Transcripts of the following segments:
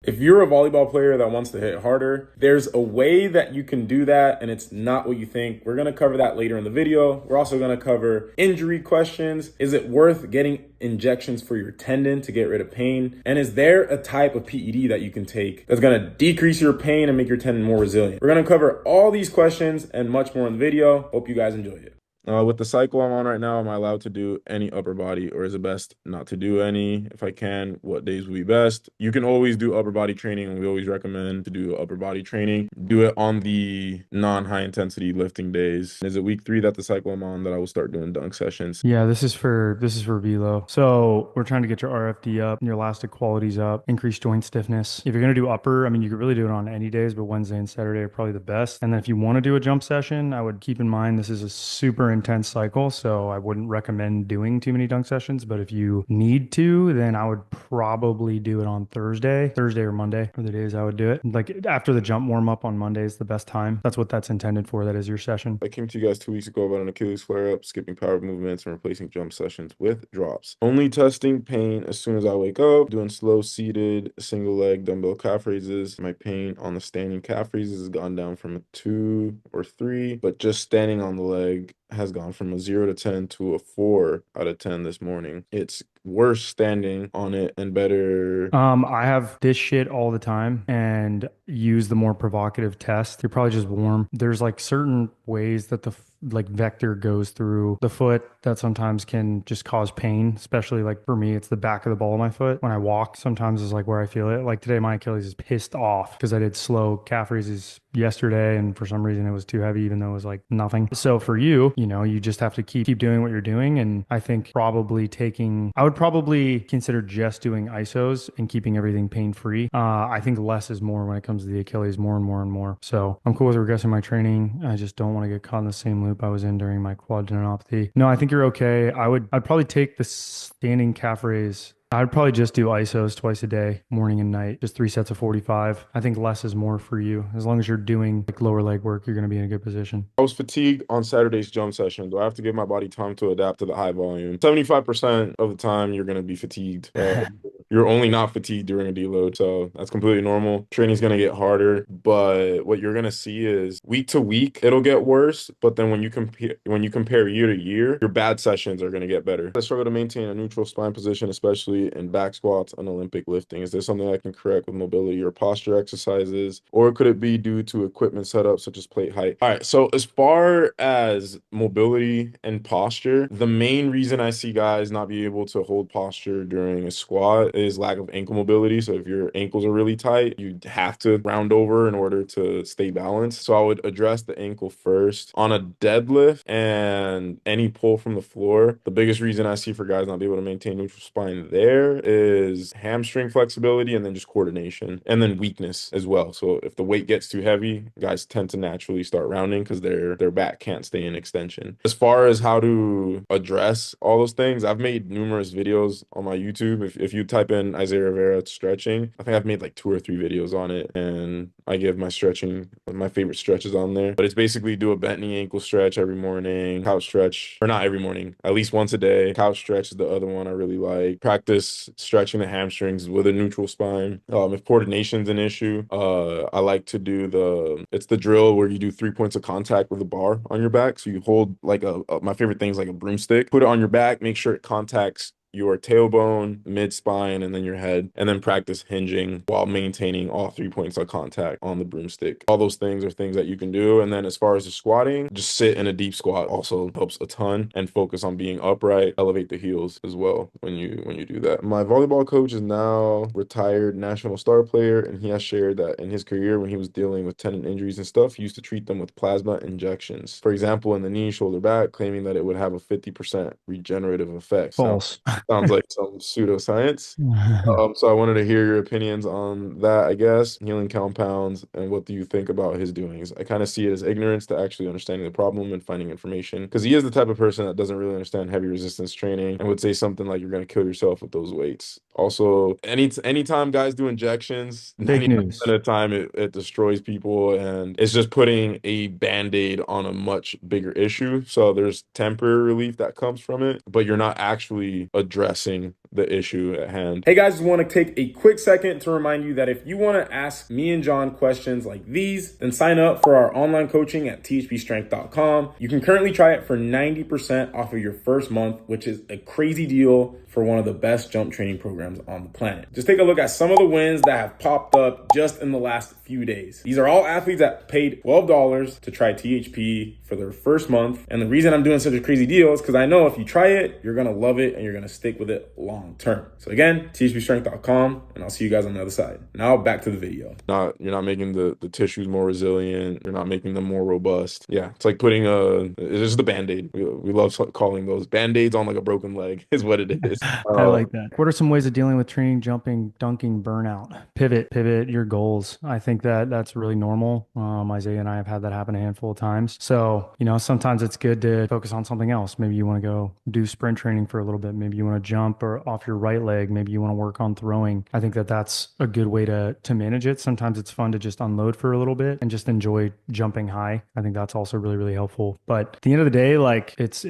If you're a volleyball player that wants to hit harder, there's a way that you can do that, and it's not what you think. We're going to cover that later in the video. We're also going to cover injury questions. Is it worth getting injections for your tendon to get rid of pain? And is there a type of PED that you can take that's going to decrease your pain and make your tendon more resilient? We're going to cover all these questions and much more in the video. Hope you guys enjoy it. With the cycle I'm on right now, am I allowed to do any upper body, or is it best not to do any? If I can, what days would be best? You can always do upper body training, and we always recommend to do upper body training. Do it on the non-high intensity lifting days. Is it week 3 that the cycle I'm on that I will start doing dunk sessions? Yeah, this is for velo. So we're trying to get your RFD up and your elastic qualities up, increase joint stiffness. If you're gonna do upper, I mean, you could really do it on any days, but Wednesday and Saturday are probably the best. And then if you want to do a jump session, I would keep in mind this is a super intense cycle, so I wouldn't recommend doing too many dunk sessions. But if you need to, then I would probably do it on Thursday or Monday are the days I would do it. Like after the jump warm up on Monday is the best time. That's what that's intended for. That is your session. I came to you guys 2 weeks ago about an Achilles flare-up, skipping power movements, and replacing jump sessions with drops. Only testing pain as soon as I wake up, doing slow seated single leg dumbbell calf raises. My pain on the standing calf raises has gone down from a 2 or 3, but just standing on the leg has gone from a 0 to 10 to a 4 out of 10 this morning. It's worse standing on it and better. I have this shit all the time and use the more provocative test. You're probably just warm. There's like certain ways that the like vector goes through the foot that sometimes can just cause pain, especially like for me, it's the back of the ball of my foot. When I walk, sometimes is like where I feel it. Like today, my Achilles is pissed off because I did slow calf raises yesterday and for some reason it was too heavy, even though it was like nothing. So for you, you just have to keep doing what you're doing. And I think I would probably consider just doing ISOs and keeping everything pain free. I think less is more when it comes to the Achilles, more and more and more. So I'm cool with regressing my training. I just don't want to get caught in the same loop I was in during my quad tendinopathy. No, I think you're okay. I'd probably take the standing calf raise. I'd probably just do ISOs twice a day, morning and night, just 3 sets of 45. I think less is more for you. As long as you're doing like lower leg work, you're going to be in a good position. I was fatigued on Saturday's jump session. Do I have to give my body time to adapt to the high volume? 75% of the time, you're going to be fatigued. You're only not fatigued during a deload, so that's completely normal. Training's going to get harder, but what you're going to see is week to week, it'll get worse. But then when you compare year to year, your bad sessions are going to get better. I struggle to maintain a neutral spine position, especially in back squats and Olympic lifting. Is there something I can correct with mobility or posture exercises, or could it be due to equipment setup such as plate height? All right, so as far as mobility and posture, the main reason I see guys not be able to hold posture during a squat is lack of ankle mobility. So if your ankles are really tight, you have to round over in order to stay balanced. So I would address the ankle first. On a deadlift and any pull from the floor, the biggest reason I see for guys not be able to maintain neutral spine there is hamstring flexibility and then just coordination and then weakness as well. So if the weight gets too heavy, guys tend to naturally start rounding because their back can't stay in extension. As far as how to address all those things, I've made numerous videos on my YouTube. If you type in Isaiah Rivera stretching, I think I've made like 2 or 3 videos on it, and I give my favorite stretches on there. But it's basically do a bent knee ankle stretch every morning, couch stretch, or not every morning, at least once a day. Couch stretch is the other one I really like. Practice stretching the hamstrings with a neutral spine. If coordination's an issue, I like to do it's the drill where you do 3 points of contact with a bar on your back. So you hold like my favorite thing is like a broomstick, put it on your back, make sure it contacts your tailbone, mid spine, and then your head, and then practice hinging while maintaining all 3 points of contact on the broomstick. All those things are things that you can do. And then as far as the squatting, just sit in a deep squat also helps a ton, and focus on being upright, elevate the heels as well when you do that. My volleyball coach is now retired national star player, and he has shared that in his career when he was dealing with tendon injuries and stuff, he used to treat them with plasma injections. For example, in the knee, shoulder, back, claiming that it would have a 50% regenerative effect. False. Sounds like some pseudoscience. So I wanted to hear your opinions on that, I guess, healing compounds, and what do you think about his doings? I kind of see it as ignorance to actually understanding the problem and finding information, because he is the type of person that doesn't really understand heavy resistance training and would say something like you're going to kill yourself with those weights. Also, anytime guys do injections, Fake 99% news. of the time it destroys people, and it's just putting a band-aid on a much bigger issue. So there's temporary relief that comes from it, but you're not actually addressing the issue at hand. Hey guys, just want to take a quick second to remind you that if you want to ask me and John questions like these, then sign up for our online coaching at thpstrength.com. You can currently try it for 90% off of your first month, which is a crazy deal for one of the best jump training programs on the planet. Just take a look at some of the wins that have popped up just in the last few days. These are all athletes that paid $12 to try THP for their first month. And the reason I'm doing such a crazy deal is because I know if you try it, you're gonna love it and you're gonna stick with it long term. So again, thpstrength.com, and I'll see you guys on the other side. Now back to the video. You're not making the tissues more resilient. You're not making them more robust. Yeah, it's like putting it's just a Band-Aid. We love calling those Band-Aids on like a broken leg is what it is. I like that. What are some ways of dealing with training, jumping, dunking, burnout? Pivot your goals. I think that that's really normal. Isaiah and I have had that happen a handful of times. So, sometimes it's good to focus on something else. Maybe you want to go do sprint training for a little bit. Maybe you want to jump or off your right leg. Maybe you want to work on throwing. I think that that's a good way to manage it. Sometimes it's fun to just unload for a little bit and just enjoy jumping high. I think that's also really, really helpful. But at the end of the day, like it's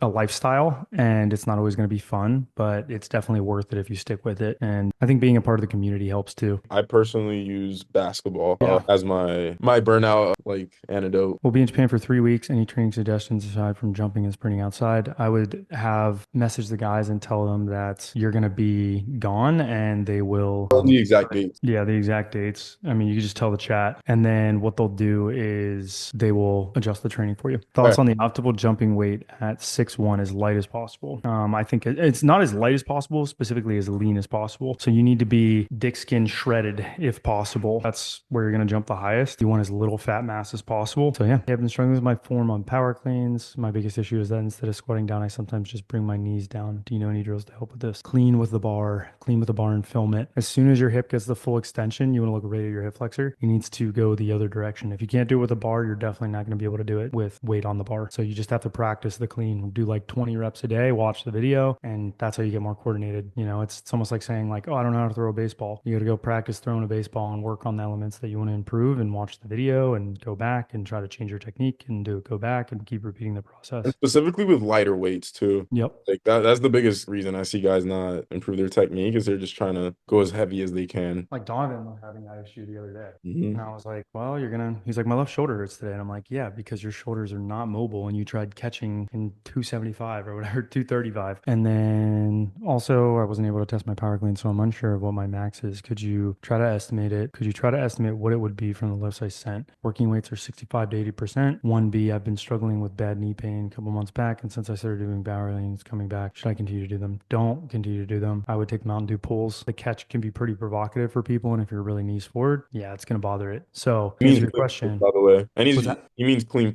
a lifestyle and it's not always going to be fun, but it's definitely worth it if you stick with it. And I think being a part of the community helps too. I personally use basketball as my burnout like antidote. We'll be in Japan for 3 weeks. Any training suggestions aside from jumping and sprinting outside? I would have message the guys and tell them that you're going to be gone and they will. The exact dates. Yeah, the exact dates. I mean, you can just tell the chat. And then what they'll do is they will adjust the training for you. Thoughts on the optimal jumping weight at 6'1", as light as possible? I think it's not as light as possible, specifically as lean as possible. So you need to be dick skin shredded if possible. That's where you're going to jump the highest. You want as little fat mass as possible. So yeah, I've been struggling with my form on power cleans. My biggest issue is that instead of squatting down, I sometimes just bring my knees down. Do you know any drills to help with this? Clean with the bar and film it. As soon as your hip gets the full extension, you want to look right at your hip flexor. It needs to go the other direction. If you can't do it with a bar, you're definitely not going to be able to do it with weight on the bar. So you just have to practice the clean. Do like 20 reps a day, watch the video, and that's how you get more coordinated. It's almost like saying like, oh, I don't know how to throw a baseball. You got to go practice throwing a baseball and work on the elements that you want to improve and watch the video and go back and try to change your technique and go back and keep repeating the process. And specifically with lighter weights too. Yep. Like that's the biggest reason I see guys not improve their technique is they're just trying to go as heavy as they can. Like Donovan was having that issue the other day. And I was like, well, he's like, my left shoulder hurts today. And I'm like, yeah, because your shoulders are not mobile and you tried catching in 275 or whatever, 235. And then also I wasn't able to test my power clean, so I'm unsure of what my max is. Could you try to estimate it? Could you try to estimate what it would be from the lifts I sent? Working weights are 65 to 80%. 1B, I've been struggling with bad knee pain a couple months back, and since I started doing power cleans coming back, should I continue to do them? Don't continue to do them. I would take Mountain Dew pulls. The catch can be pretty provocative for people, and if you're really knees forward, yeah, it's going to bother it. So to answer your question, by the way, and he means clean.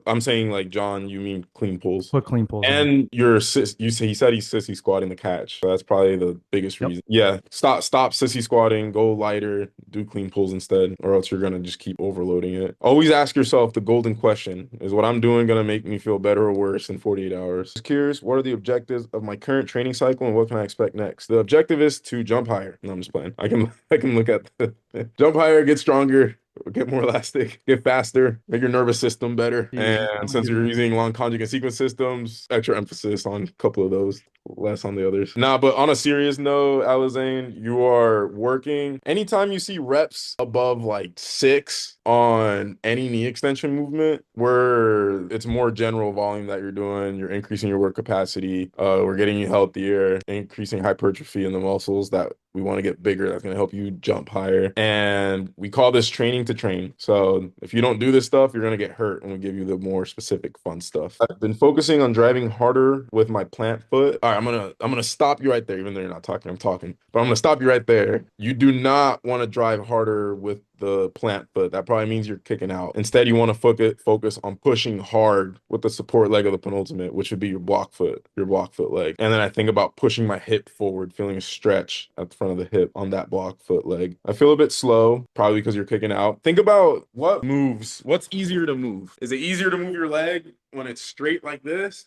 I'm saying like John, you mean clean pulls. Put clean pulls. And he said he's sissy squatting the catch. So that's probably the biggest reason. Yeah, stop sissy squatting. Go lighter. Do clean pulls instead, or else you're gonna just keep overloading it. Always ask yourself the golden question: is what I'm doing gonna make me feel better or worse in 48 hours? Just curious, what are the objectives of my current training cycle, and what can I expect next? The objective is to jump higher. No, I'm just playing. I can look at the jump higher, get stronger, get more elastic, get faster, make your nervous system better. And since you're using long conjugate sequence systems, extra emphasis on a couple of those, less on the others. Nah, but on a serious note, Alizane, you are working. Anytime you see reps above like 6 on any knee extension movement, where it's more general volume that you're doing, you're increasing your work capacity, we're getting you healthier, increasing hypertrophy in the muscles that we want to get bigger. That's going to help you jump higher. And we call this training to train. So if you don't do this stuff, you're going to get hurt when we give you the more specific fun stuff. I've been focusing on driving harder with my plant foot. All right, I'm going to stop you right there. Even though you're not talking, I'm talking. But I'm going to stop you right there. You do not want to drive harder with the plant foot. That probably means you're kicking out. Instead, you want to focus on pushing hard with the support leg of the penultimate, which would be your block foot leg. And then I think about pushing my hip forward, feeling a stretch at the front of the hip on that block foot leg. I feel a bit slow, probably because you're kicking out. Think about what's easier to move. Is it easier to move your leg when it's straight like this?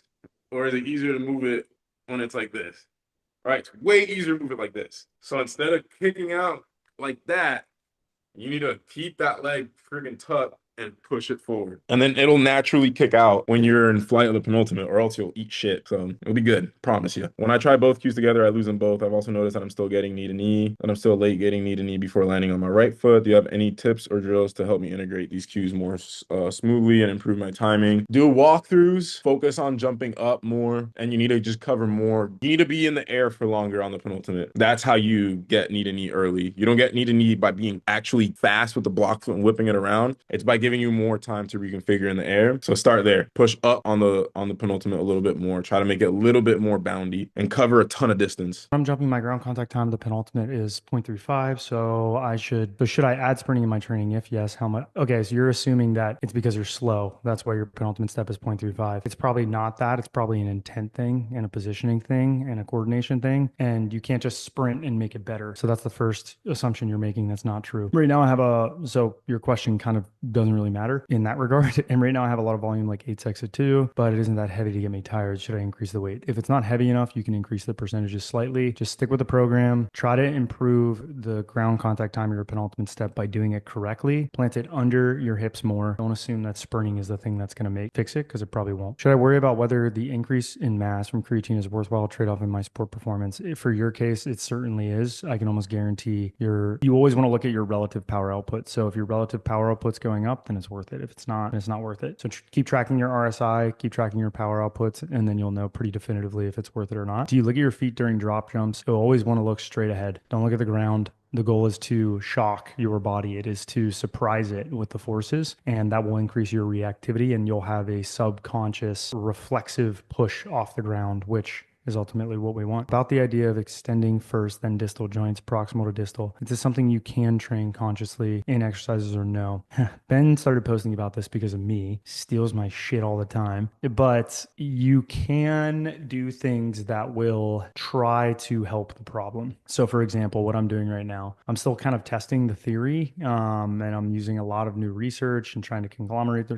Or is it easier to move it when it's like this? All right, it's way easier to move it like this. So instead of kicking out like that, you need to keep that leg friggin' tucked and push it forward. And then it'll naturally kick out when you're in flight of the penultimate, or else you'll eat shit. So it'll be good. Promise you. When I try both cues together, I lose them both. I've also noticed that I'm still getting knee to knee, and I'm still late getting knee to knee before landing on my right foot. Do you have any tips or drills to help me integrate these cues more smoothly and improve my timing? Do walkthroughs, focus on jumping up more, and you need to just cover more. You need to be in the air for longer on the penultimate. That's how you get knee to knee early. You don't get knee to knee by being actually fast with the block foot and whipping it around. It's by giving you more time to reconfigure in the air. So start there. Push up on the penultimate a little bit more. Try to make it a little bit more boundy and cover a ton of distance. I'm jumping my ground contact time. The penultimate is 0.35. So should I add sprinting in my training? If yes, how much? Okay. So you're assuming that it's because you're slow. That's why your penultimate step is 0.35. It's probably not that. It's probably an intent thing and a positioning thing and a coordination thing. And you can't just sprint and make it better. So that's the first assumption you're making. That's not true. Right now I have so your question kind of doesn't really matter in that regard. And right now I have a lot of volume, like 8 sets of 2, but it isn't that heavy to get me tired. Should I increase the weight? If it's not heavy enough, you can increase the percentages slightly. Just stick with the program. Try to improve the ground contact time of your penultimate step by doing it correctly. Plant it under your hips more. Don't assume that sprinting is the thing that's going to fix it, because it probably won't. Should I worry about whether the increase in mass from creatine is a worthwhile trade-off in my sport performance? For your case, it certainly is. I can almost guarantee you always want to look at your relative power output. So if your relative power output's going up, then it's worth it. If it's not, then it's not worth it. So keep tracking your RSI, keep tracking your power outputs, and then you'll know pretty definitively if it's worth it or not. Do you look at your feet during drop jumps? You'll always want to look straight ahead. Don't look at the ground. The goal is to shock your body. It is to surprise it with the forces, and that will increase your reactivity, and you'll have a subconscious reflexive push off the ground, which is ultimately what we want. About the idea of extending first, then distal joints, proximal to distal. Is this something you can train consciously in exercises or no? Ben started posting about this because of me. Steals my shit all the time. But you can do things that will try to help the problem. So for example, what I'm doing right now, I'm still kind of testing the theory, and I'm using a lot of new research and trying to conglomerate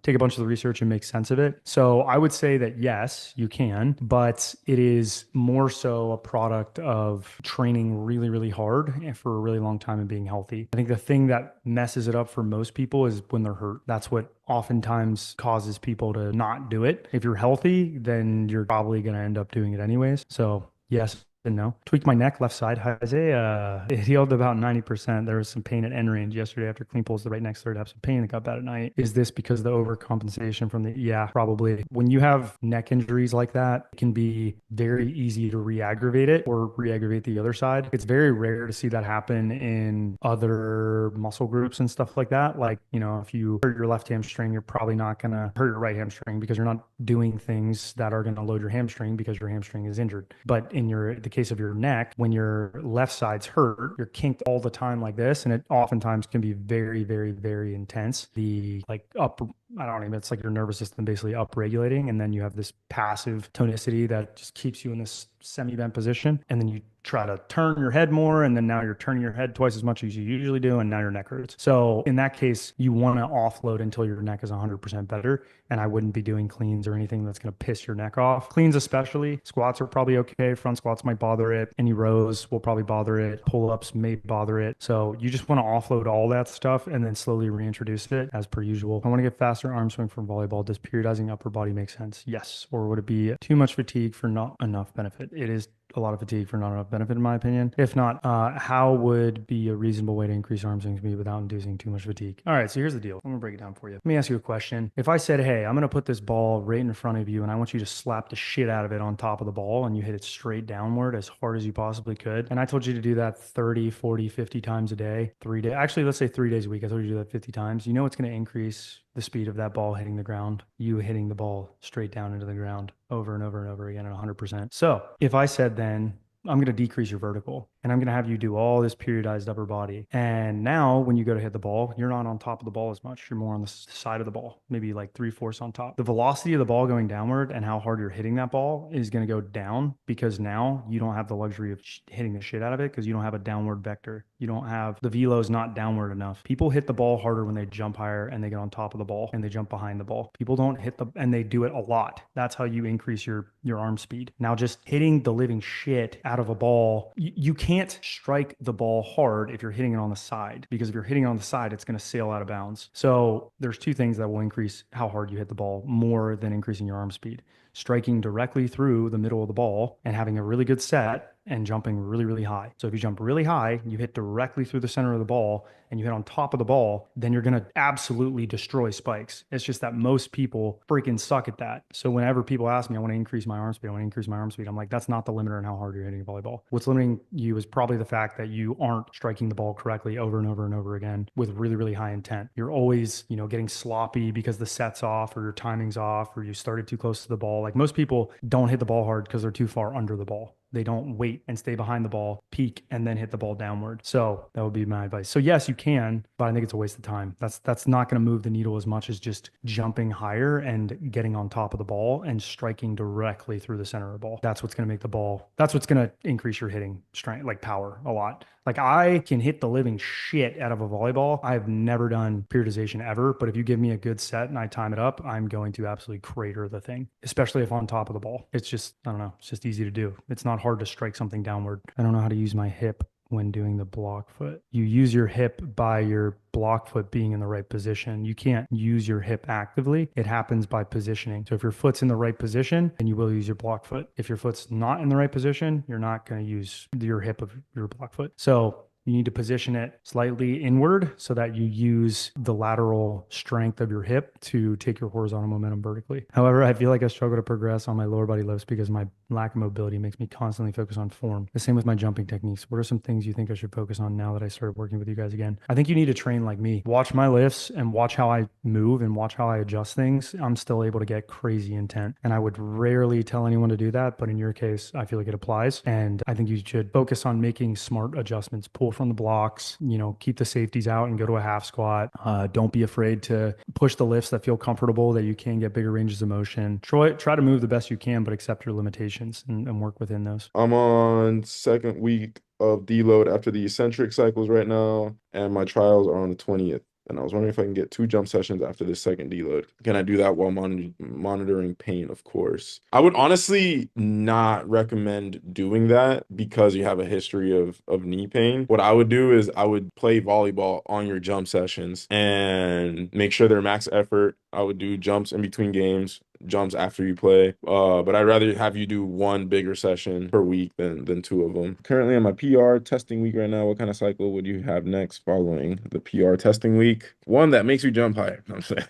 take a bunch of the research and make sense of it. So I would say that yes, you can, but it is more so a product of training really, really hard and for a really long time and being healthy. I think the thing that messes it up for most people is when they're hurt. That's what oftentimes causes people to not do it. If you're healthy, then you're probably going to end up doing it anyways. So yes and no. Tweaked my neck, left side. Isaiah, it healed about 90%. There was some pain at end range yesterday after clean pulls. The right neck started to have some pain. It got bad at night. Is this because of the overcompensation from yeah, probably. When you have neck injuries like that, it can be very easy to re-aggravate it or re-aggravate the other side. It's very rare to see that happen in other muscle groups and stuff like that. Like, if you hurt your left hamstring, you're probably not going to hurt your right hamstring because you're not doing things that are going to load your hamstring because your hamstring is injured. But in the case of your neck, when your left side's hurt, you're kinked all the time like this, and it oftentimes can be very, very, very intense. It's like your nervous system basically upregulating, and then you have this passive tonicity that just keeps you in this semi-bent position, and then you try to turn your head more, and then now you're turning your head twice as much as you usually do, and now your neck hurts. So in that case, you want to offload until your neck is 100% better, and I wouldn't be doing cleans or anything that's going to piss your neck off. Cleans especially. Squats are probably okay. Front squats might bother it. Any rows will probably bother it. Pull-ups may bother it. So you just want to offload all that stuff and then slowly reintroduce it as per usual. I want to get faster arm swing from volleyball. Does periodizing upper body make sense? Yes. Or would it be too much fatigue for not enough benefit? It is a lot of fatigue for not enough benefit, in my opinion. If not, how would be a reasonable way to increase arm swing speed without inducing too much fatigue? All right, so here's the deal. I'm gonna break it down for you. Let me ask you a question. If I said, hey, I'm gonna put this ball right in front of you and I want you to slap the shit out of it on top of the ball and you hit it straight downward as hard as you possibly could, and I told you to do that 30, 40, 50 times a day, 3 days, actually, let's say 3 days a week. I told you to do that 50 times. You know it's gonna increase the speed of that ball hitting the ground, you hitting the ball straight down into the ground over and over and over again at 100%. So if I said then, I'm going to decrease your vertical and I'm going to have you do all this periodized upper body. And now when you go to hit the ball, you're not on top of the ball as much. You're more on the side of the ball, maybe like 3/4 on top. The velocity of the ball going downward and how hard you're hitting that ball is going to go down because now you don't have the luxury of hitting the shit out of it because you don't have a downward vector. You don't have the velo is not downward enough. People hit the ball harder when they jump higher and they get on top of the ball and they jump behind the ball. People don't hit and they do it a lot. That's how you increase your arm speed. Now just hitting the living shit out of a ball, you can't can't strike the ball hard if you're hitting it on the side, because if you're hitting it on the side, it's going to sail out of bounds. So there's two things that will increase how hard you hit the ball more than increasing your arm speed: striking directly through the middle of the ball and having a really good set and jumping really, really high. So if you jump really high, you hit directly through the center of the ball and you hit on top of the ball, then you're going to absolutely destroy spikes. It's just that most people freaking suck at that. So whenever people ask me, I want to increase my arm speed, I want to increase my arm speed, I'm like, that's not the limiter in how hard you're hitting a volleyball. What's limiting you is probably the fact that you aren't striking the ball correctly over and over and over again with really, really high intent. You're always, getting sloppy because the set's off or your timing's off or you started too close to the ball. Like most people don't hit the ball hard because they're too far under the ball. They don't wait and stay behind the ball, peak, and then hit the ball downward. So that would be my advice. So yes, you can, but I think it's a waste of time. That's not going to move the needle as much as just jumping higher and getting on top of the ball and striking directly through the center of the ball. That's what's going to make the ball. That's what's going to increase your hitting strength, like power, a lot. Like I can hit the living shit out of a volleyball. I've never done periodization ever, but if you give me a good set and I time it up, I'm going to absolutely crater the thing, especially if on top of the ball. It's just, I don't know, it's just easy to do. It's not hard to strike something downward. I don't know how to use my hip when doing the block foot. You use your hip by your block foot being in the right position. You can't use your hip actively. It happens by positioning. So if your foot's in the right position, then you will use your block foot. If your foot's not in the right position, you're not going to use your hip of your block foot. So you need to position it slightly inward so that you use the lateral strength of your hip to take your horizontal momentum vertically. However, I feel like I struggle to progress on my lower body lifts because my lack of mobility makes me constantly focus on form. The same with my jumping techniques. What are some things you think I should focus on now that I started working with you guys again? I think you need to train like me. Watch my lifts and watch how I move and watch how I adjust things. I'm still able to get crazy intent. And I would rarely tell anyone to do that, but in your case, I feel like it applies. And I think you should focus on making smart adjustments. Pull from the blocks, keep the safeties out and go to a half squat. Don't be afraid to push the lifts that feel comfortable, that you can get bigger ranges of motion. Try to move the best you can, but accept your limitations and work within those. I'm on second week of deload after the eccentric cycles right now, and my trials are on the 20th. And I was wondering if I can get 2 jump sessions after this second deload. Can I do that while monitoring pain? Of course. I would honestly not recommend doing that because you have a history of knee pain. What I would do is I would play volleyball on your jump sessions and make sure they're max effort. I would do jumps in between games, jumps after you play. But I'd rather have you do one bigger session per week than 2 of them. Currently on my PR testing week right now. What kind of cycle would you have next following the PR testing week? One that makes you jump higher. No, I'm saying.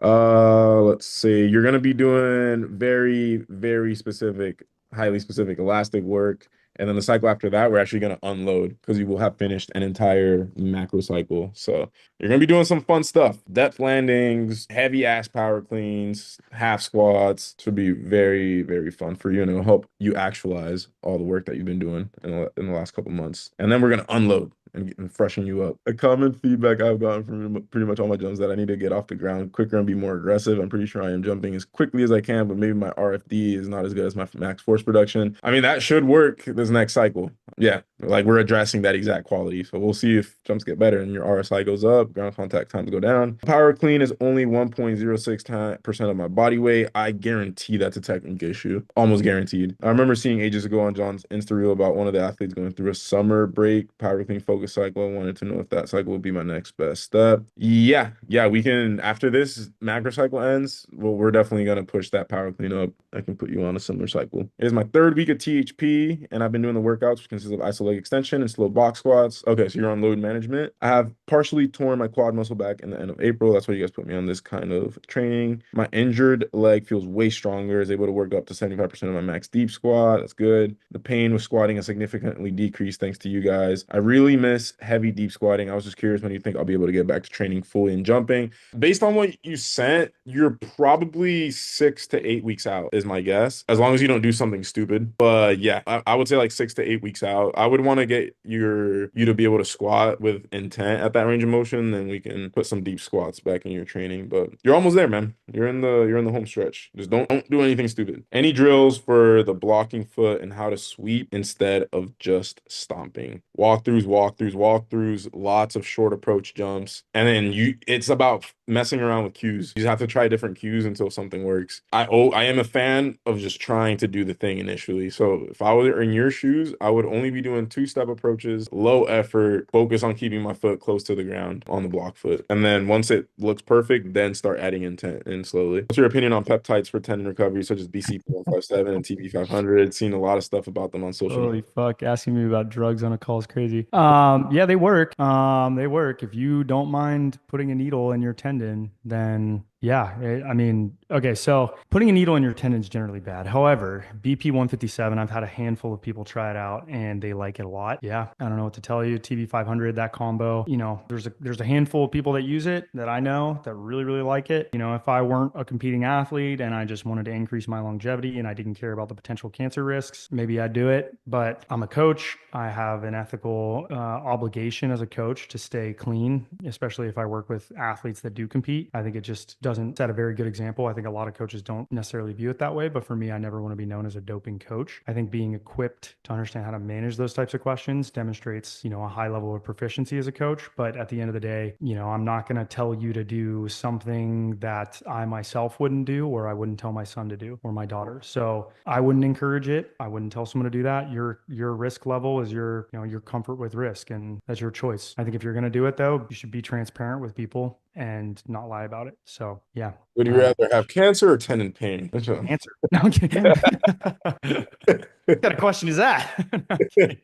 Let's see. You're gonna be doing very, very specific, highly specific elastic work. And then the cycle after that, we're actually going to unload because you will have finished an entire macro cycle. So you're going to be doing some fun stuff. Depth landings, heavy ass power cleans, half squats. Should be very, very fun for you. And it'll help you actualize all the work that you've been doing in the last couple months. And then we're going to unload and freshen you up. A common feedback I've gotten from pretty much all my jumps that I need to get off the ground quicker and be more aggressive. I'm pretty sure I am jumping as quickly as I can, but maybe my RFD is not as good as my max force production. I mean, that should work this next cycle. Yeah, like we're addressing that exact quality. So we'll see if jumps get better and your RSI goes up, ground contact times go down. Power clean is only 1.06% of my body weight. I guarantee that's a technique issue. Almost guaranteed. I remember seeing ages ago on John's Insta reel about one of the athletes going through a summer break power clean focus cycle. I wanted to know if that cycle would be my next best step. Yeah, we can, after this macro cycle ends, well, we're definitely going to push that power clean up. I can put you on a similar cycle. It is my 3rd week of THP, and I've been doing the workouts, which consist of iso leg extension and slow box squats. Okay, so you're on load management. I have partially torn my quad muscle back in the end of April. That's why you guys put me on this kind of training. My injured leg feels way stronger, is able to work up to 75% of my max deep squat. That's good. The pain with squatting has significantly decreased thanks to you guys. I really miss heavy deep squatting. I was just curious when you think I'll be able to get back to training fully and jumping. Based on what you sent, you're probably 6 to 8 weeks out is my guess, as long as you don't do something stupid. But yeah, I would say like 6 to 8 weeks out. I would want to get you to be able to squat with intent at that range of motion. Then we can put some deep squats back in your training. But you're almost there, man. You're in the home stretch. Just don't do anything stupid. Any drills for the blocking foot and how to sweep instead of just stomping. Walkthroughs breakthroughs, walkthroughs, lots of short approach jumps. And then it's about messing around with cues. You have to try different cues until something works. I am a fan of just trying to do the thing initially. So if I were in your shoes, I would only be doing two-step approaches, low effort, focus on keeping my foot close to the ground on the block foot. And then once it looks perfect, then start adding intent in slowly. What's your opinion on peptides for tendon recovery, such as BCP-157 and TB500? Seen a lot of stuff about them on social media. Holy fuck, asking me about drugs on a call is crazy. Yeah, they work. They work. If you don't mind putting a needle in your tendon, then yeah, I mean, okay, so putting a needle in your tendon is generally bad. However, BP 157, I've had a handful of people try it out and they like it a lot. Yeah, I don't know what to tell you. TB 500, that combo, there's a handful of people that use it that I know that really, really like it. If I weren't a competing athlete and I just wanted to increase my longevity and I didn't care about the potential cancer risks, maybe I'd do it. But I'm a coach. I have an ethical obligation as a coach to stay clean, especially if I work with athletes that do compete. I think it just doesn't set a very good example. I think a lot of coaches don't necessarily view it that way, but for me, I never want to be known as a doping coach. I think being equipped to understand how to manage those types of questions demonstrates, a high level of proficiency as a coach. But at the end of the day, I'm not going to tell you to do something that I myself wouldn't do, or I wouldn't tell my son to do, or my daughter. So I wouldn't encourage it. I wouldn't tell someone to do that. Your risk level is your comfort with risk, and that's your choice. I think if you're going to do it though, you should be transparent with people and not lie about it. So yeah. Would you rather have cancer or tendon pain? Answer. No, I'm kidding. What kind of question is that? No, I'm kidding.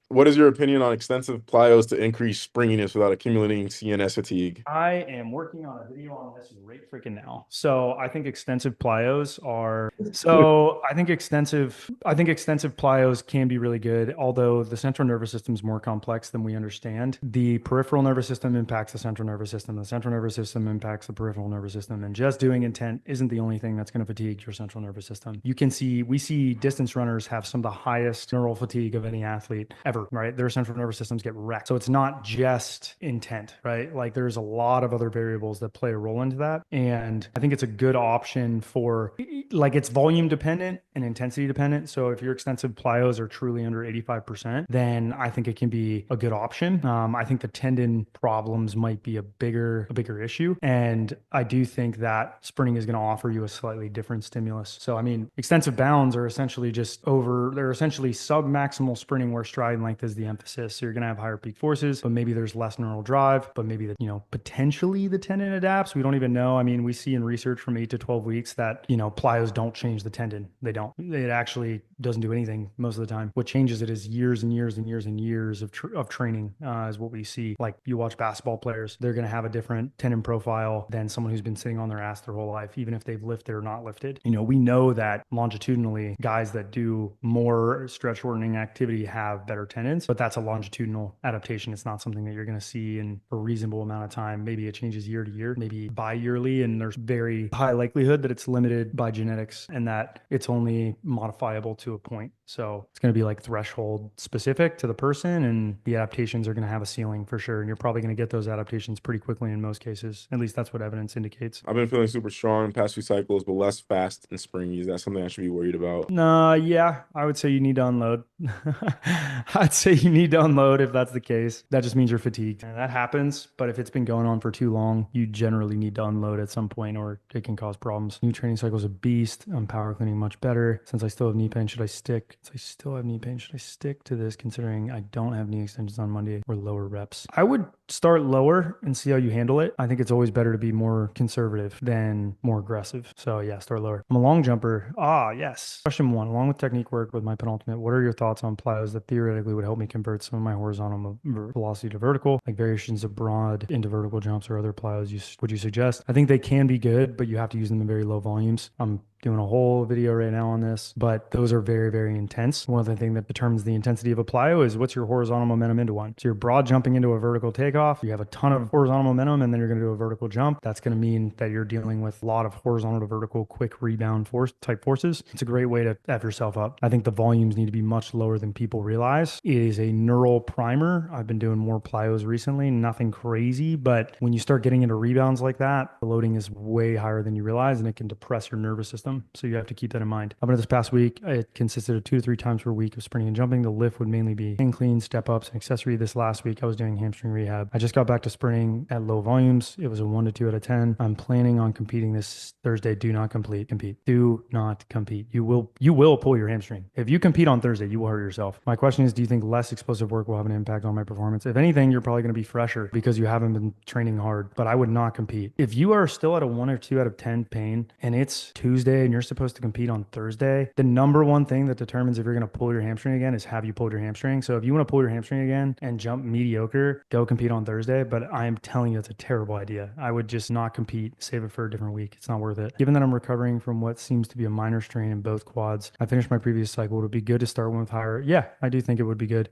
What is your opinion on extensive plyos to increase springiness without accumulating CNS fatigue? I am working on a video on this right freaking now. So I think extensive plyos are I think extensive plyos can be really good, although the central nervous system is more complex than we understand. The peripheral nervous system impacts the central nervous system. The central nervous system impacts the peripheral nervous system. And just doing intent isn't the only thing that's going to fatigue your central nervous system. We see distance runners have some of the highest neural fatigue of any athlete ever, right? Their central nervous systems get wrecked. So it's not just intent, right? Like there's a lot of other variables that play a role into that. And I think it's a good option for, like, it's volume dependent and intensity dependent. So if your extensive plyos are truly under 85%, then I think it can be a good option. I think the tendon problems might be a bigger issue. And I do think that sprinting is going to offer you a slightly different stimulus. So, I mean, extensive bounds are essentially they're essentially sub-maximal sprinting where stride length is the emphasis. So you're going to have higher peak forces, but maybe there's less neural drive, but maybe potentially the tendon adapts. We don't even know. I mean, we see in research from 8 to 12 weeks that, plyos don't change the tendon. They don't. It actually doesn't do anything most of the time. What changes it is years and years and years and years of training is what we see. Like you watch basketball players, they're going to have a different tendon profile than someone who's been sitting on their ass their whole life, even if they've lifted or not lifted. We know that longitudinally guys that do more stretch shortening activity have better tendons, but that's a longitudinal adaptation. It's not something that you're going to see in a reasonable amount of time. Maybe it changes year to year, maybe bi-yearly, and there's very high likelihood that it's limited by genetics and that it's only modifiable to a point. So it's going to be like threshold specific to the person, and the adaptations are going to have a ceiling for sure. And you're probably going to get those adaptations pretty quickly in most cases. At least that's what evidence indicates. I've been feeling super strong in past few cycles, but less fast and springy. Is that something I should be worried about? Yeah, I would say you need to unload. I'd say you need to unload if that's the case. That just means you're fatigued. And that happens, but if it's been going on for too long, you generally need to unload at some point or it can cause problems. New training cycle is a beast. I'm power cleaning much better. Since I still have knee pain, should I stick? Since I still have knee pain, should I stick to this considering I don't have knee extensions on Monday or lower reps? I would start lower and see how you handle it. I think it's always better to be more conservative than more aggressive. So yeah, start lower. I'm a long jumper. Yes. Question 1, along with technique work with my penultimate, what are your thoughts on plyos that theoretically would help me convert some of my horizontal velocity to vertical, like variations of broad into vertical jumps or other plyos would you suggest? I think they can be good, but you have to use them in very low volumes. I'm doing a whole video right now on this, but those are very, very intense. One of the things that determines the intensity of a plyo is what's your horizontal momentum into one. So you're broad jumping into a vertical takeoff, you have a ton of horizontal momentum, and then you're going to do a vertical jump. That's going to mean that you're dealing with a lot of horizontal to vertical quick rebound type forces. It's a great way to F yourself up. I think the volumes need to be much lower than people realize. It is a neural primer. I've been doing more plyos recently, nothing crazy, but when you start getting into rebounds like that, the loading is way higher than you realize, and it can depress your nervous system system. So you have to keep that in mind. But this past week, it consisted of 2 to 3 times per week of sprinting and jumping. The lift would mainly be hang clean, step ups, and accessory. This last week, I was doing hamstring rehab. I just got back to sprinting at low volumes. It was a 1 to 2 out of 10. I'm planning on competing this Thursday. Do not compete. Do not compete. You will pull your hamstring. If you compete on Thursday, you will hurt yourself. My question is, do you think less explosive work will have an impact on my performance? If anything, you're probably going to be fresher because you haven't been training hard, but I would not compete. If you are still at a 1 or 2 out of 10 pain and it's Tuesday and you're supposed to compete on Thursday, the number one thing that determines if you're going to pull your hamstring again is have you pulled your hamstring. So if you want to pull your hamstring again and jump mediocre, go compete on Thursday. But I am telling you, it's a terrible idea. I would just not compete, save it for a different week. It's not worth it. Given that I'm recovering from what seems to be a minor strain in both quads, I finished my previous cycle. Would it be good to start one with higher? Yeah, I do think it would be good.